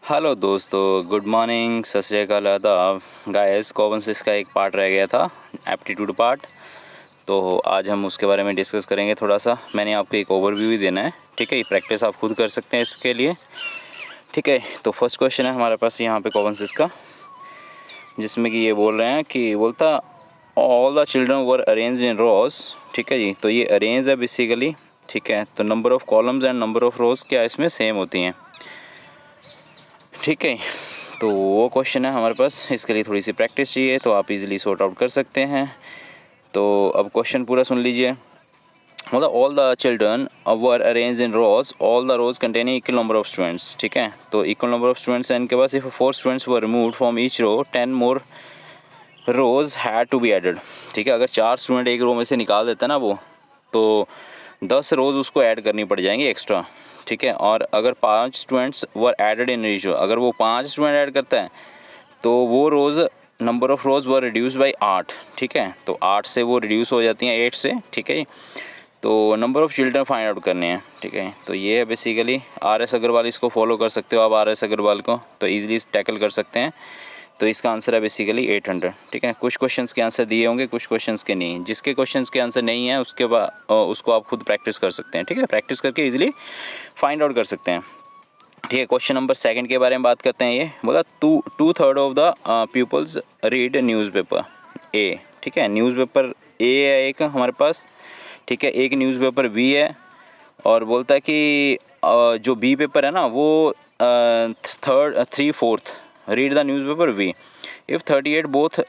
Hello दोस्तों, good morning, सत श्री अकाल, आदाब गाइस। कॉमन सेंस का एक पार्ट रह गया था, एप्टीट्यूड पार्ट। तो आज हम उसके बारे में डिस्कस करेंगे थोड़ा सा। मैंने आपको एक ओवरव्यू भी देना है, ठीक है। ये प्रैक्टिस आप खुद कर सकते हैं इसके लिए, ठीक है। तो फर्स्ट क्वेश्चन है हमारे पास यहाँ पे कॉमन सेंस का, जिसमें कि ये बोल रहे हैं कि बोलता all the children were arranged in rows, ठीक है जी। तो ये अरेंज है बेसिकली, ठीक है। तो number of columns and number of rows क्या इसमें सेम होती हैं, ठीक है। तो वो क्वेश्चन है हमारे पास, इसके लिए थोड़ी सी प्रैक्टिस चाहिए, तो आप इजीली सॉर्ट आउट कर सकते हैं। तो अब क्वेश्चन पूरा सुन लीजिए। मतलब all the children were arrange in rows, all the rows containing equal number of students, ठीक है। तो इक्वल नंबर ऑफ स्टूडेंट्स हैं इनके पास। If 4 students were removed from each row 10 more rows had to be added, ठीक है। अगर 4 student एक रो में से निकाल देता है ना वो, तो 10 रोज़ उसको ऐड करनी पड़ जाएंगी एक्स्ट्रा, ठीक है। और अगर 5 students were added in each row, अगर वो 5 स्टूडेंट ऐड करता है तो वो rows number of rows were reduce by 8, ठीक है। तो 8 से वो रिड्यूस हो जाती हैं 8 से, ठीक है। तो number of children find out करने हैं, ठीक है। तो ये है बेसिकली RS अग्रवाल, इसको फॉलो कर सकते हो आप RS अग्रवाल को, तो ईजिली टैकल कर सकते हैं। तो इसका आंसर है बेसिकली 800, ठीक है। कुछ क्वेश्चंस के आंसर दिए होंगे, कुछ क्वेश्चंस के नहीं। जिसके क्वेश्चंस के आंसर नहीं है उसके बाद उसको आप खुद प्रैक्टिस कर सकते हैं, ठीक है। प्रैक्टिस करके इजीली फाइंड आउट कर सकते हैं, ठीक है। क्वेश्चन नंबर 2 के बारे में बात करते हैं। ये बोला 2/3 of the peoples read newspaper ए, ठीक है। न्यूज़पेपर ए है एक हमारे पास, ठीक है। एक न्यूज़पेपर बी है, और बोलता है कि जो बी पेपर है ना वो 3/4 read the newspaper we. If 38 both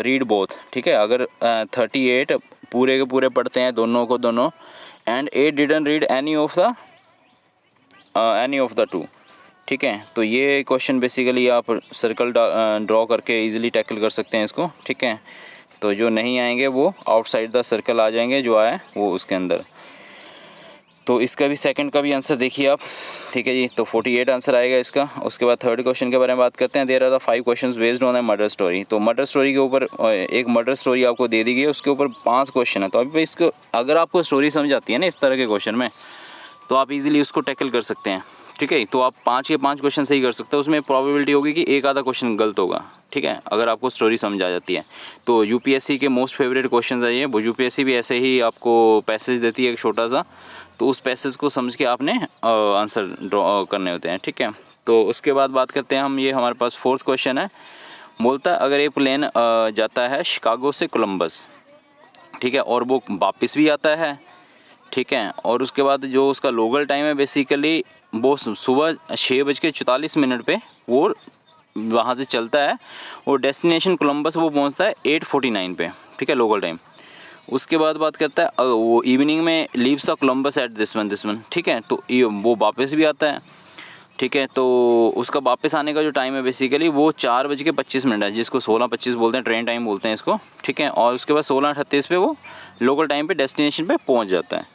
read both, ठीक है। अगर 38 पूरे के पूरे पढ़ते हैं दोनों को दोनों, and 8 didn't read any of the two, ठीक है। तो ये क्वेश्चन बेसिकली आप सर्कल ड्रॉ करके इजीली टैकल कर सकते हैं इसको, ठीक है। तो जो नहीं आएंगे वो आउटसाइड द सर्कल आ जाएंगे, जो आए वो उसके अंदर। तो इसका भी सेकंड का भी आंसर देखिए आप, ठीक है जी। तो 48 आंसर आएगा इसका। उसके बाद थर्ड क्वेश्चन के बारे में बात करते हैं। There are the 5 questions based on a murder story. तो मर्डर स्टोरी के ऊपर एक मर्डर स्टोरी आपको दे दी गई है, उसके ऊपर 5 क्वेश्चन है। तो अभी इसको अगर आपको स्टोरी समझ आती है ना इस तरह के क्वेश्चन में, तो आप इजीली उसको टैकल कर सकते हैं, ठीक है। तो आप 5 के 5 क्वेश्चन सही कर सकते हो। उसमें प्रोबेबिलिटी होगी कि एक आधा क्वेश्चन गलत होगा, ठीक है, अगर आपको स्टोरी समझ आ जाती है। तो यूपीएससी के मोस्ट फेवरेट क्वेश्चन है ये। वो यूपीएससी भी ऐसे ही आपको पैसेज देती है एक छोटा सा, तो उस पैसेज को समझ के आपने आंसर ड्रॉ करने होते हैं, ठीक है। तो उसके बाद बात करते हैं हम, ये हमारे पास 4th क्वेश्चन है। बोलता है अगर एक प्लेन जाता है शिकागो से कोलंबस, ठीक है, और वो वापस भी आता है, ठीक है, और उसके बाद जो उसका लोकल टाइम है बेसिकली वो सुबह 6:44 पे वो वहाँ से चलता है, और डेस्टिनेशन कोलंबस वो पहुँचता है 8:49 पे, ठीक है, लोकल टाइम। उसके बाद बात करता है वो इवनिंग में leaves the Columbus at this one, ठीक है। तो वो वापस भी आता है, ठीक है। तो उसका वापस आने का जो टाइम है बेसिकली वो 4:25 है, जिसको 16:25 बोलते हैं, ट्रेन टाइम बोलते हैं इसको, ठीक है। और उसके बाद 16:38 पे वो लोकल टाइम पे डेस्टिनेशन पे पहुंच जाता है,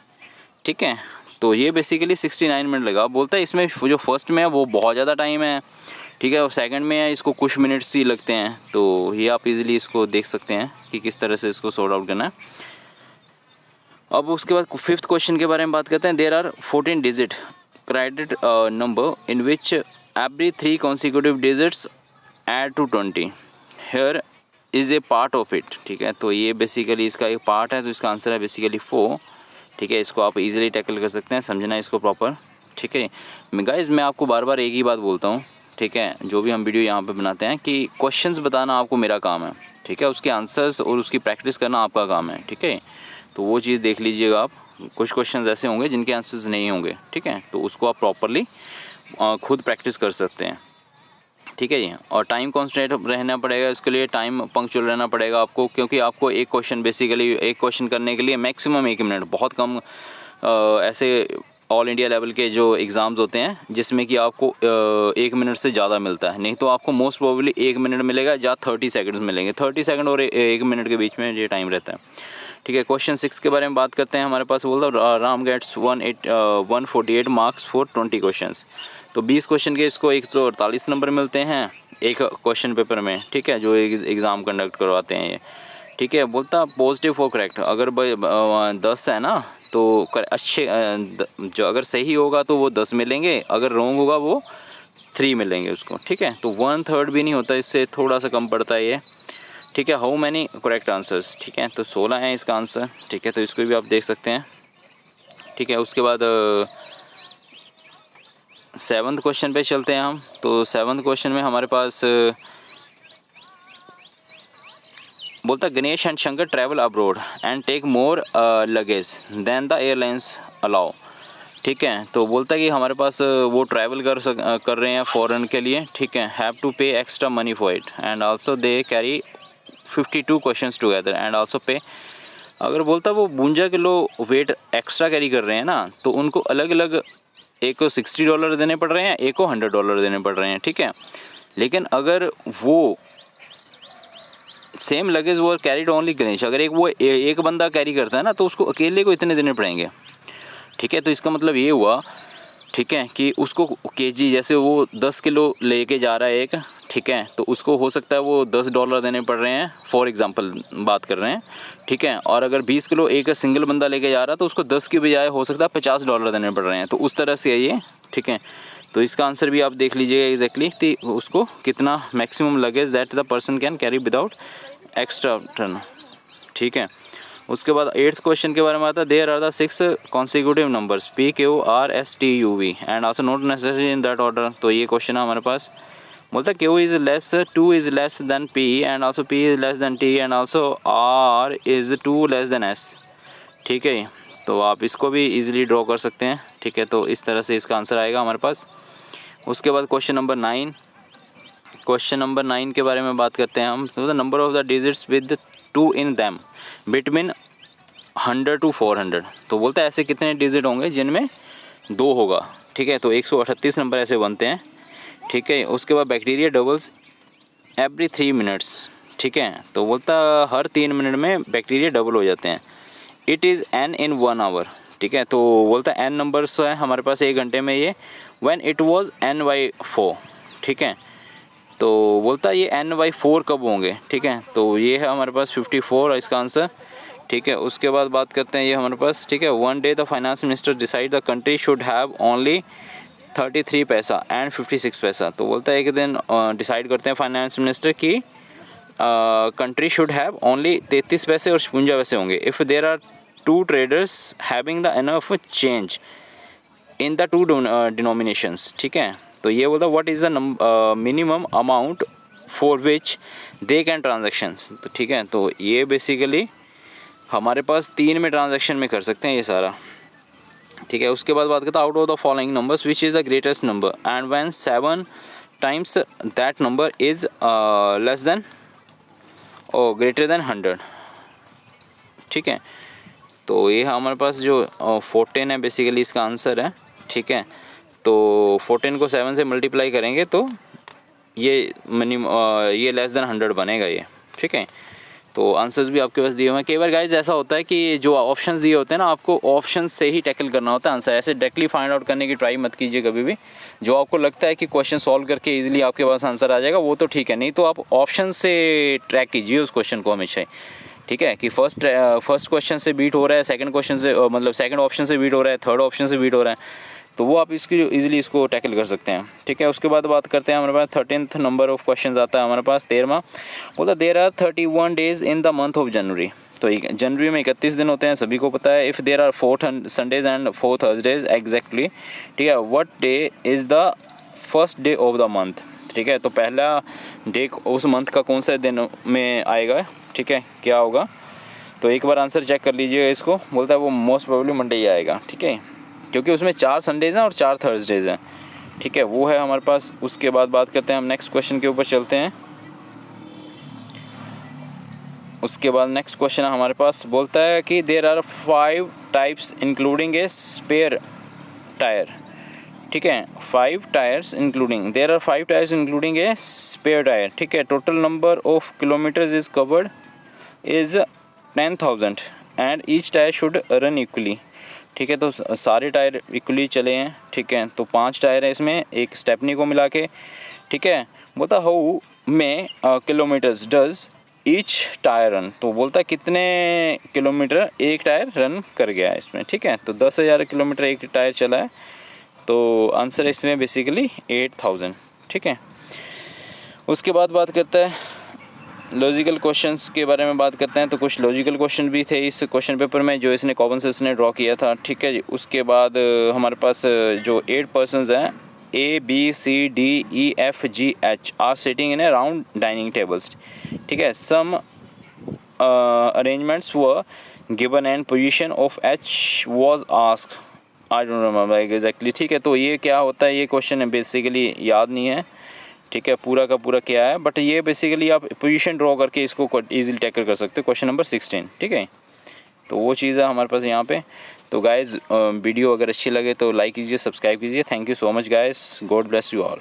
ठीक है। तो ये बेसिकली 69 मिनट लगा। बोलता है इसमें जो फर्स्ट में है वो बहुत ज़्यादा टाइम है, ठीक है, और सेकंड में है इसको कुछ मिनट्स ही लगते हैं। तो ये आप इजीली इसको देख सकते हैं कि किस तरह से इसको सॉर्ट आउट करना है। अब उसके बाद 5th क्वेश्चन के बारे में बात करते हैं। There are 14 digit credit number in which every 3 consecutive digits add to 20 here is a part of it, ठीक है। तो ये बेसिकली इसका एक पार्ट है, तो इसका आंसर है बेसिकली 4, ठीक है। इसको आप इजीली टैकल कर सकते हैं, समझना है इसको प्रॉपर, ठीक है। गाइस मैं आपको बार बार एक ही बात बोलता हूँ, ठीक है, जो भी हम वीडियो यहाँ पे बनाते हैं कि क्वेश्चंस बताना आपको मेरा काम है, ठीक है, उसके आंसर्स और उसकी प्रैक्टिस करना आपका काम है, ठीक है। तो वो चीज़ देख लीजिएगा आप। कुछ क्वेश्चंस ऐसे होंगे जिनके आंसर्स नहीं होंगे, ठीक है, तो उसको आप प्रॉपरली खुद प्रैक्टिस कर सकते हैं, ठीक है जी। और टाइम कॉन्स्टेंट रहना पड़ेगा इसके लिए, टाइम पंक्चुअल रहना पड़ेगा आपको, क्योंकि आपको एक क्वेश्चन बेसिकली एक क्वेश्चन करने के लिए मैक्सिमम 1 मिनट, बहुत कम ऐसे ऑल इंडिया लेवल के जो एग्ज़ाम्स होते हैं जिसमें कि आपको 1 मिनट से ज़्यादा मिलता है, नहीं तो आपको मोस्ट प्रोबेबली 1 मिनट मिलेगा या 30 सेकंड्स मिलेंगे। 30 सेकंड और 1 मिनट के बीच में ये टाइम रहता है, ठीक है। क्वेश्चन 6 के बारे में बात करते हैं। हमारे पास बोलता Ram gets 148 marks for 20 questions. तो 20 क्वेश्चन के इसको 148 नंबर मिलते हैं एक क्वेश्चन पेपर में, ठीक है, जो एग्ज़ाम कंडक्ट करवाते हैं ये, ठीक है। बोलता पॉजिटिव फॉर करेक्ट, अगर 10 है ना तो अच्छे जो अगर सही होगा तो वो 10 मिलेंगे, अगर रॉन्ग होगा वो 3 मिलेंगे उसको, ठीक है। तो 1/3 भी नहीं होता, इससे थोड़ा सा कम पड़ता है ये, ठीक है। हाउ मैनी करेक्ट आंसर्स, ठीक है। तो 16 है इसका आंसर, ठीक है। तो इसको भी आप देख सकते हैं, ठीक है। उसके बाद 7th क्वेश्चन पे चलते हैं हम। तो 7th क्वेश्चन में हमारे पास बोलता Ganesh and Shankar travel abroad and take more luggage than the airlines allow, ठीक है। तो बोलता है कि हमारे पास वो ट्रैवल कर रहे हैं फ़ॉरेन के लिए, ठीक है। हैव टू पे extra money for it and also they carry 52 questions together and also पे। अगर बोलता वो 52 किलो वेट एक्स्ट्रा कैरी कर रहे हैं ना, तो उनको अलग अलग, एक को $60 देने पड़ रहे हैं, एक को $100 देने पड़ रहे हैं, ठीक है। लेकिन अगर वो सेम लगेज वो कैरीड ओनली गणेश, अगर एक बंदा कैरी करता है ना, तो उसको अकेले को इतने देने पड़ेंगे, ठीक है। तो इसका मतलब ये हुआ, ठीक है, कि उसको केजी, जैसे वो 10 किलो लेके जा रहा है एक, ठीक है, तो उसको हो सकता है वो $10 देने पड़ रहे हैं, फॉर एग्जांपल बात कर रहे हैं, ठीक है। और अगर 20 किलो एक सिंगल बंदा लेके जा रहा है, तो उसको 10 की बजाय हो सकता है $50 देने पड़ रहे हैं। तो उस तरह से है ये, ठीक है। तो इसका आंसर भी आप देख लीजिएगा एग्जैक्टली कि उसको कितना maximum luggage that the person can carry without extra turn, ठीक है। उसके बाद 8th क्वेश्चन के बारे में आता है, there are the 6 consecutive numbers P Q R S T U V and also not necessary in that order. तो ये क्वेश्चन है हमारे पास, बोलता है Q is less, 2 is less than P and also P is less than T and also R is 2 less than S, ठीक है। तो आप इसको भी इजीली ड्रॉ कर सकते हैं, ठीक है। तो इस तरह से इसका आंसर आएगा हमारे पास। उसके बाद क्वेश्चन नंबर 9, क्वेश्चन नंबर 9 के बारे में बात करते हैं हम। तो the number of the digits with 2 in them between 100 to 400। तो बोलता है ऐसे कितने डिजिट होंगे जिनमें 2 होगा, ठीक है। तो 138 नंबर ऐसे बनते हैं, ठीक है। उसके बाद बैक्टीरिया डबल्स एवरी 3 मिनट्स, ठीक है। तो बोलता हर 3 मिनट में बैक्टीरिया डबल हो जाते हैं। It is n in 1 hour, ठीक है। तो बोलता है n नंबर्स है हमारे पास 1 घंटे में ये, व्हेन इट वाज n/4, ठीक है। तो बोलता है ये n/4 कब होंगे, ठीक है। तो ये है हमारे पास 54 इसका आंसर, ठीक है। उसके बाद बात करते हैं ये हमारे पास, ठीक है। One day the finance minister decide the country should have only 33 पैसा एंड 56 पैसा। तो बोलता है एक दिन डिसाइड करते हैं फाइनेंस मिनिस्टर की कंट्री शुड हैव ओनली 33 पैसे और 56 पैसे होंगे if there are 2 traders having the enough change in the 2 denominations, ठीक है। तो ये बोलता है what is the minimum amount for which they can transactions. तो ठीक है, तो ये बेसिकली हमारे पास 3 में ट्रांजेक्शन में कर सकते हैं ये सारा, ठीक है। उसके बाद बात करता है out of the following numbers which is the greatest number and when 7 times that number is less then और ग्रेटर देन 100, ठीक है। तो ये हमारे पास जो 14 है बेसिकली इसका आंसर है, ठीक है। तो 14 को 7 से मल्टीप्लाई करेंगे तो ये ये लेस देन 100 बनेगा ये, ठीक है। तो आंसर्स भी आपके पास दिए हुए हैं। कई बार गाइज ऐसा होता है कि जो ऑप्शंस दिए होते हैं ना, आपको ऑप्शंस से ही टैकल करना होता है आंसर, ऐसे डायरेक्टली फाइंड आउट करने की ट्राई मत कीजिए कभी भी। जो आपको लगता है कि क्वेश्चन सॉल्व करके इजीली आपके पास आंसर आ जाएगा वो तो ठीक है, नहीं तो आप ऑप्शन से ट्रैक कीजिए उस क्वेश्चन को हमेशा, ठीक है। कि फर्स्ट क्वेश्चन से बीट हो रहा है, सेकंड क्वेश्चन से मतलब सेकंड ऑप्शन से बीट हो रहा है, थर्ड ऑप्शन से बीट हो रहा है, तो वो आप इसकी इजीली इसको टैकल कर सकते हैं, ठीक है। उसके बाद बात करते हैं हमारे पास 13th नंबर ऑफ क्वेश्चन आता है हमारे पास 13वां, बोलता there are 31 days in the month of January. तो जनवरी में 31 दिन होते हैं, सभी को पता है। If there are 4 Sundays and 4 Thursdays exactly, ठीक है। What day is the first day of the month, ठीक है। तो पहला डे उस मंथ का कौन सा दिन में आएगा, ठीक है, क्या होगा। तो एक बार आंसर चेक कर लीजिएगा इसको, बोलता है वो मोस्ट प्रोबेबली मंडे ही आएगा, ठीक है, क्योंकि उसमें 4 संडेज हैं और 4 थर्सडेज हैं, ठीक है, वो है हमारे पास। उसके बाद बात करते हैं हम नेक्स्ट क्वेश्चन के ऊपर चलते हैं। उसके बाद नेक्स्ट क्वेश्चन है हमारे पास, बोलता है कि there are 5 types including a spare tyre, ठीक है। 5 tyres including, there are 5 tyres including a spare tyre, ठीक है। Total number of kilometres is covered is 10,000 and each tyre should run equally, ठीक है। तो सारे टायर इक्वली चले हैं, ठीक है। तो 5 टायर है इसमें, एक स्टेपनी को मिला के, ठीक है। बोलता हाउ में kilometres does each tyre run, तो बोलता कितने किलोमीटर एक टायर रन कर गया है इसमें, ठीक है। तो 10,000 किलोमीटर एक टायर चला है, तो आंसर इसमें बेसिकली 8,000, ठीक है। उसके बाद बात करते हैं लॉजिकल क्वेश्चंस के बारे में बात करते हैं। तो कुछ लॉजिकल क्वेश्चन भी थे इस क्वेश्चन पेपर में जो इसने कॉमनसेंस ने ड्रॉ किया था, ठीक है जी। उसके बाद हमारे पास जो 8 पर्सनस हैं ABCDEFGH are sitting in a round dining tables, ठीक है। Some arrangements were given and position of H was asked, I don't remember exactly, ठीक है। तो ये क्या होता है, ये क्वेश्चन है बेसिकली याद नहीं है, ठीक है, पूरा का पूरा क्या है, बट ये बेसिकली आप पोजीशन ड्रॉ करके इसको इजीली टैकल कर सकते हो। क्वेश्चन नंबर 16, ठीक है। तो वो चीज़ है हमारे पास यहाँ पे। तो गाइज़ वीडियो अगर अच्छी लगे तो लाइक कीजिए, सब्सक्राइब कीजिए। Thank you so much guys, God bless you all.